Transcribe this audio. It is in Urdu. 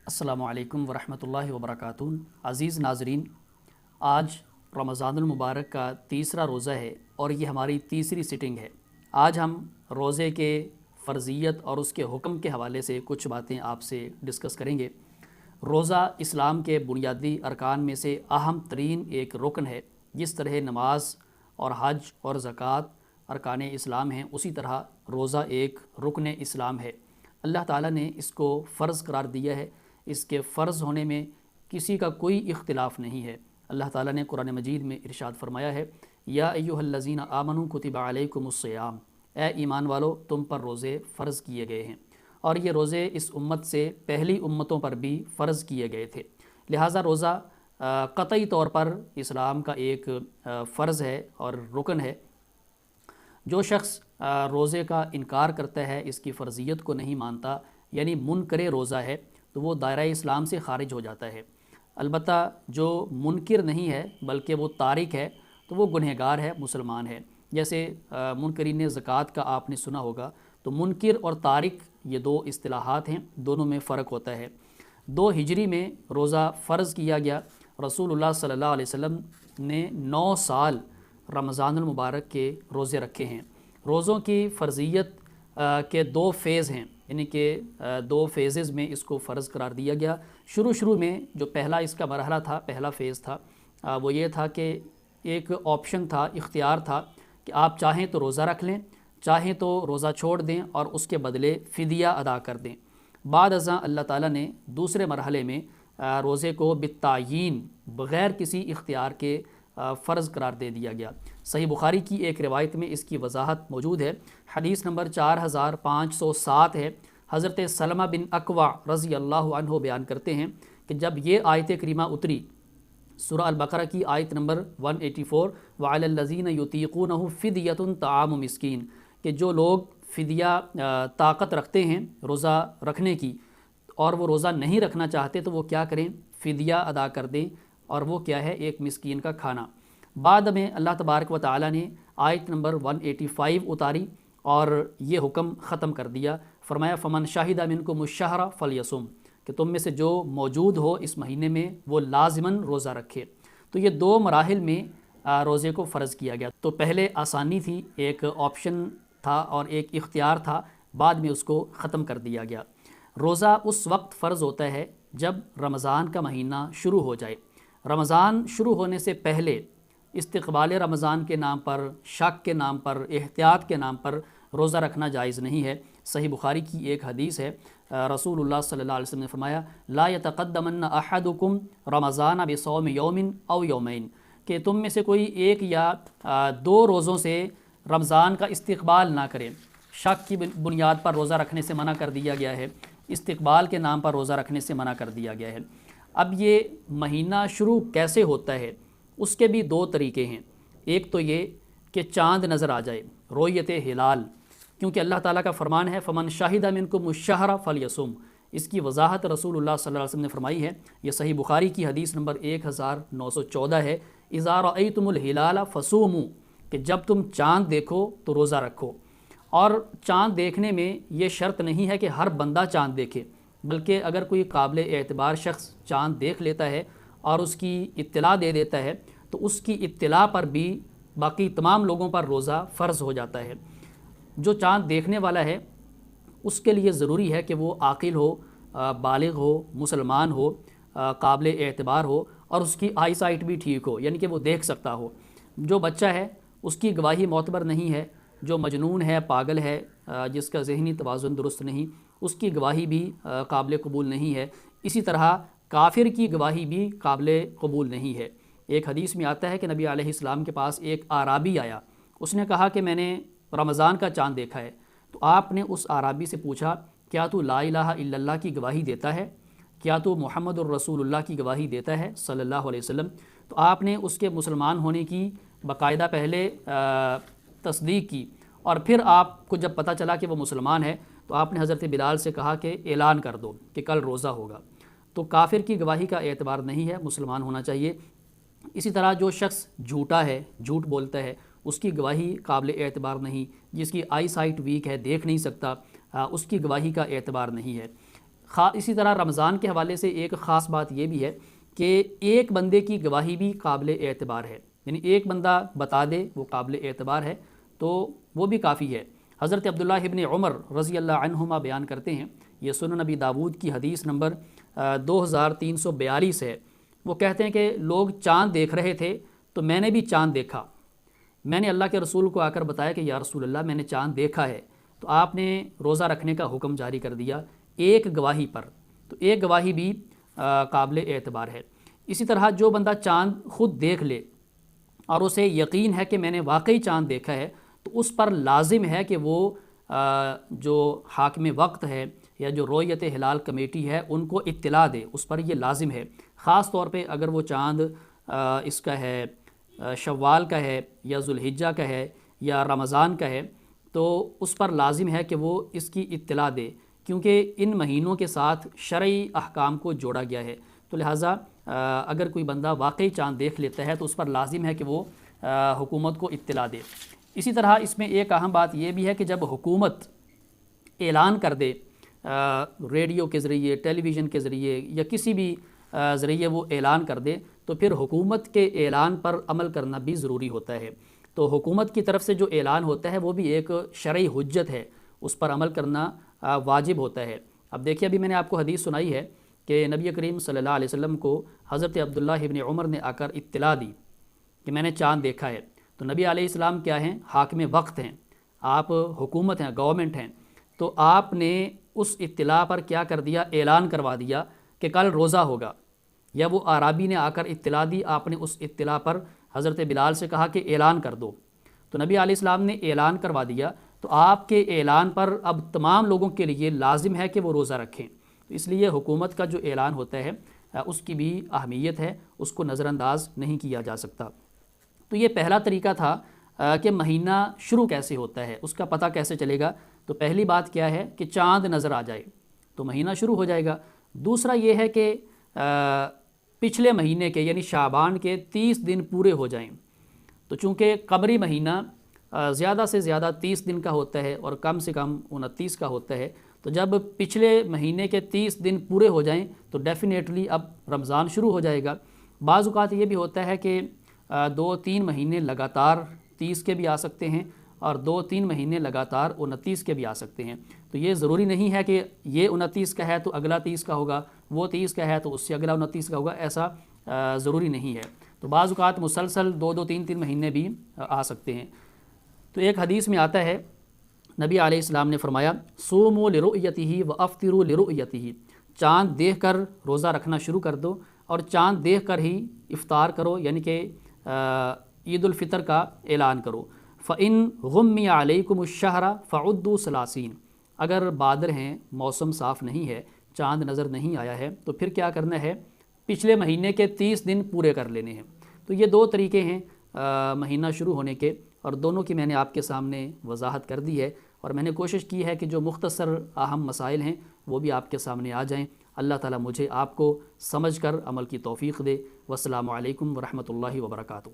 السلام علیکم ورحمۃ اللہ وبرکاتہ۔ عزیز ناظرین، آج رمضان المبارک کا تیسرا روزہ ہے اور یہ ہماری تیسری سٹنگ ہے۔ آج ہم روزے کے فرضیت اور اس کے حکم کے حوالے سے کچھ باتیں آپ سے ڈسکس کریں گے۔ روزہ اسلام کے بنیادی ارکان میں سے اہم ترین ایک رکن ہے۔ جس طرح نماز اور حج اور زکوٰۃ ارکان اسلام ہیں، اسی طرح روزہ ایک رکن اسلام ہے۔ اللہ تعالیٰ نے اس کو فرض قرار دیا ہے۔ اس کے فرض ہونے میں کسی کا کوئی اختلاف نہیں ہے۔ اللہ تعالیٰ نے قرآن مجید میں ارشاد فرمایا ہے، یا ایھا الذین آمنوا کتب علیکم الصیام، اے ایمان والو تم پر روزے فرض کیے گئے ہیں۔ اور یہ روزے اس امت سے پہلی امتوں پر بھی فرض کیے گئے تھے، لہٰذا روزہ قطعی طور پر اسلام کا ایک فرض ہے اور رکن ہے۔ جو شخص روزے کا انکار کرتا ہے، اس کی فرضیت کو نہیں مانتا، یعنی منکر روزہ ہے، تو وہ دائرہ اسلام سے خارج ہو جاتا ہے۔ البتہ جو منکر نہیں ہے بلکہ وہ تارک ہے تو وہ گنہگار ہے، مسلمان ہے۔ جیسے منکرین زکوٰۃ کا آپ نے سنا ہوگا، تو منکر اور تارک یہ دو اصطلاحات ہیں، دونوں میں فرق ہوتا ہے۔ 2 ہجری میں روزہ فرض کیا گیا۔ رسول اللہ صلی اللہ علیہ وسلم نے 9 سال رمضان المبارک کے روزے رکھے ہیں۔ روزوں کی فرضیت کے 2 فیز ہیں، یعنی کہ 2 فیزز میں اس کو فرض قرار دیا گیا۔ شروع میں جو پہلا اس کا مرحلہ تھا، پہلا فیز تھا، وہ یہ تھا کہ ایک آپشن تھا، اختیار تھا کہ آپ چاہیں تو روزہ رکھ لیں، چاہیں تو روزہ چھوڑ دیں اور اس کے بدلے فدیہ ادا کر دیں۔ بعد ازاں اللہ تعالیٰ نے دوسرے مرحلے میں روزے کو بالتعیین، بغیر کسی اختیار کے فرض قرار دے دیا گیا۔ صحیح بخاری کی ایک روایت میں اس کی وضاحت موجود ہے۔ حدیث نمبر 4507 ہے۔ حضرت سلمہ بن اکوع رضی اللہ عنہ بیان کرتے ہیں کہ جب یہ آیت کریمہ اتری، سورہ البقرہ کی آیت نمبر 184، وعلی الذین یطیقونہ فدیۃ طعام مسکین، کہ جو لوگ فدیہ طاقت رکھتے ہیں روزہ رکھنے کی اور وہ روزہ نہیں رکھنا چاہتے تو وہ کیا کریں، فدیہ ادا کر دیں، اور وہ کیا ہے، ایک مسکین کا کھانا۔ بعد میں اللہ تبارک و تعالیٰ نے آیت نمبر 185 اتاری اور یہ حکم ختم کر دیا۔ فرمایا فمن شاہد منکم الشہر فلیصم، کہ تم میں سے جو موجود ہو اس مہینے میں وہ لازماً روزہ رکھے۔ تو یہ 2 مراحل میں روزے کو فرض کیا گیا۔ تو پہلے آسانی تھی، ایک آپشن تھا اور ایک اختیار تھا، بعد میں اس کو ختم کر دیا گیا۔ روزہ اس وقت فرض ہوتا ہے جب رمضان کا مہینہ شروع ہو جائے۔ رمضان شروع ہونے سے پہلے استقبال رمضان کے نام پر، شک کے نام پر، احتیاط کے نام پر روزہ رکھنا جائز نہیں ہے۔ صحیح بخاری کی ایک حدیث ہے، رسول اللہ صلی اللہ علیہ وسلم نے فرمایا، لا یتقدمن احدکم رمضان بصوم یوم او یومین، کہ تم میں سے کوئی 1 یا 2 روزوں سے رمضان کا استقبال نہ کرے۔ شک کی بنیاد پر روزہ رکھنے سے منع کر دیا گیا ہے، استقبال کے نام پر روزہ رکھنے سے منع کر دیا گیا ہے۔ اب یہ مہینہ شروع کیسے ہوتا ہے، اس کے بھی 2 طریقے ہیں۔ ایک تو یہ کہ چاند نظر آ جائے، رؤیت ہلال، کیونکہ اللہ تعالیٰ کا فرمان ہے فمن شاہد منکم الشہر فلیصم۔ اس کی وضاحت رسول اللہ صلی اللہ علیہ وسلم نے فرمائی ہے، یہ صحیح بخاری کی حدیث نمبر 1914 ہے، اذا رأیتم الہلال فصوموا، کہ جب تم چاند دیکھو تو روزہ رکھو۔ اور چاند دیکھنے میں یہ شرط نہیں ہے کہ ہر بندہ چاند دیکھے، بلکہ اگر کوئی قابل اعتبار شخص چاند دیکھ لیتا ہے اور اس کی اطلاع دے دیتا ہے تو اس کی اطلاع پر بھی باقی تمام لوگوں پر روزہ فرض ہو جاتا ہے۔ جو چاند دیکھنے والا ہے اس کے لیے ضروری ہے کہ وہ عاقل ہو، بالغ ہو، مسلمان ہو، قابل اعتبار ہو اور اس کی آئی سائٹ بھی ٹھیک ہو، یعنی کہ وہ دیکھ سکتا ہو۔ جو بچہ ہے اس کی گواہی معتبر نہیں ہے، جو مجنون ہے، پاگل ہے، جس کا ذہنی توازن درست نہیں، اس کی گواہی بھی قابل قبول نہیں ہے۔ اسی طرح کافر کی گواہی بھی قابل قبول نہیں ہے۔ ایک حدیث میں آتا ہے کہ نبی علیہ السلام کے پاس ایک اعرابی آیا، اس نے کہا کہ میں نے رمضان کا چاند دیکھا ہے۔ تو آپ نے اس اعرابی سے پوچھا، کیا تو لا الہ الا اللہ کی گواہی دیتا ہے؟ کیا تو محمد الرسول اللہ کی گواہی دیتا ہے صلی اللہ علیہ وسلم؟ تو آپ نے اس کے مسلمان ہونے کی باقاعدہ پہلے تصدیق کی، اور پھر آپ کو جب پتہ چلا کہ وہ مسلمان ہے تو آپ نے حضرت بلال سے کہا کہ اعلان کر دو کہ کل روزہ ہوگا۔ تو کافر کی گواہی کا اعتبار نہیں ہے، مسلمان ہونا چاہیے۔ اسی طرح جو شخص جھوٹا ہے، جھوٹ بولتا ہے، اس کی گواہی قابل اعتبار نہیں، جس کی آئی سائٹ ویک ہے، دیکھ نہیں سکتا، اس کی گواہی کا اعتبار نہیں ہے۔ اسی طرح رمضان کے حوالے سے ایک خاص بات یہ بھی ہے کہ ایک بندے کی گواہی بھی قابل اعتبار ہے، یعنی ایک بندہ بتا دے وہ قابل اعتبار ہے تو وہ بھی کافی ہے۔ حضرت عبداللہ ابن عمر رضی اللہ عنہما بیان کرتے ہیں، یہ سنن نبی داود کی حدیث نمبر 2342 ہے، وہ کہتے ہیں کہ لوگ چاند دیکھ رہے تھے تو میں نے بھی چاند دیکھا، میں نے اللہ کے رسول کو آ کر بتایا کہ یا رسول اللہ میں نے چاند دیکھا ہے، تو آپ نے روزہ رکھنے کا حکم جاری کر دیا ایک گواہی پر، تو ایک گواہی بھی قابل اعتبار ہے۔ اسی طرح جو بندہ چاند خود دیکھ لے اور اسے یقین ہے کہ میں نے واقعی چاند دیکھا ہے، تو اس پر لازم ہے کہ وہ جو حاکم وقت ہے یا جو رؤیت ہلال کمیٹی ہے ان کو اطلاع دے، اس پر یہ لازم ہے۔ خاص طور پہ اگر وہ چاند اس کا ہے شوال کا ہے یا ذوالحجہ کا ہے یا رمضان کا ہے، تو اس پر لازم ہے کہ وہ اس کی اطلاع دے، کیونکہ ان مہینوں کے ساتھ شرعی احکام کو جوڑا گیا ہے، تو لہٰذا اگر کوئی بندہ واقعی چاند دیکھ لیتا ہے تو اس پر لازم ہے کہ وہ حکومت کو اطلاع دے۔ اسی طرح اس میں ایک اہم بات یہ بھی ہے کہ جب حکومت اعلان کر دے ریڈیو کے ذریعے، ٹیلی ویژن کے ذریعے یا کسی بھی ذریعے وہ اعلان کر دے، تو پھر حکومت کے اعلان پر عمل کرنا بھی ضروری ہوتا ہے۔ تو حکومت کی طرف سے جو اعلان ہوتا ہے وہ بھی ایک شرعی حجت ہے، اس پر عمل کرنا واجب ہوتا ہے۔ اب دیکھیے ابھی میں نے آپ کو حدیث سنائی ہے کہ نبی کریم صلی اللہ علیہ وسلم کو حضرت عبداللہ ابن عمر نے آ کر اطلاع دی کہ میں نے چاند دیکھا ہے، تو نبی علیہ السلام کیا ہیں؟ حاکم وقت ہیں، آپ حکومت ہیں، گورنمنٹ ہیں، تو آپ نے اس اطلاع پر کیا کر دیا؟ اعلان کروا دیا کہ کل روزہ ہوگا، یا وہ اعرابی نے آ کر اطلاع دی، آپ نے اس اطلاع پر حضرت بلال سے کہا کہ اعلان کر دو، تو نبی علیہ السلام نے اعلان کروا دیا، تو آپ کے اعلان پر اب تمام لوگوں کے لیے لازم ہے کہ وہ روزہ رکھیں۔ تو اس لیے حکومت کا جو اعلان ہوتا ہے اس کی بھی اہمیت ہے، اس کو نظر انداز نہیں کیا جا سکتا۔ تو یہ پہلا طریقہ تھا کہ مہینہ شروع کیسے ہوتا ہے، اس کا پتہ کیسے چلے گا۔ تو پہلی بات کیا ہے کہ چاند نظر آ جائے تو مہینہ شروع ہو جائے گا۔ دوسرا یہ ہے کہ پچھلے مہینے کے یعنی شعبان کے 30 دن پورے ہو جائیں، تو چونکہ قمری مہینہ زیادہ سے زیادہ 30 دن کا ہوتا ہے اور کم سے کم 29 کا ہوتا ہے، تو جب پچھلے مہینے کے 30 دن پورے ہو جائیں تو ڈیفینیٹلی اب رمضان شروع ہو جائے گا۔ بعض اوقات یہ بھی ہوتا ہے کہ 2-3 مہینے لگاتار 30 کے بھی آ سکتے ہیں اور 2-3 مہینے لگاتار 29 کے بھی آ سکتے ہیں، تو یہ ضروری نہیں ہے کہ یہ 29 کا ہے تو اگلا 30 کا ہوگا، وہ 30 کا ہے تو اس سے اگلا 29 کا ہوگا، ایسا ضروری نہیں ہے۔ تو بعض اوقات مسلسل 2-3 مہینے بھی آ سکتے ہیں۔ تو ایک حدیث میں آتا ہے نبی علیہ السلام نے فرمایا صوموا لرؤیتہ وافطروا لرؤیتہ، چاند دیکھ کر روزہ رکھنا شروع کر دو اور چاند دیکھ کر ہی افطار کرو، یعنی کہ عید الفطر کا اعلان کرو۔ فَإِن غُمِّ عَلَيْكُمُ الشَّهْرَ فَعُدُّوا 30، اگر بادر ہیں، موسم صاف نہیں ہے، چاند نظر نہیں آیا ہے، تو پھر کیا کرنا ہے؟ پچھلے مہینے کے 30 دن پورے کر لینے ہیں۔ تو یہ 2 طریقے ہیں مہینہ شروع ہونے کے، اور دونوں کی میں نے آپ کے سامنے وضاحت کر دی ہے، اور میں نے کوشش کی ہے کہ جو مختصر اہم مسائل ہیں وہ بھی آپ کے سامنے آ جائیں۔ اللہ تعالیٰ مجھے آپ کو سمجھ کر عمل کی توفیق دے۔ والسلام علیکم ورحمۃ اللہ وبرکاتہ۔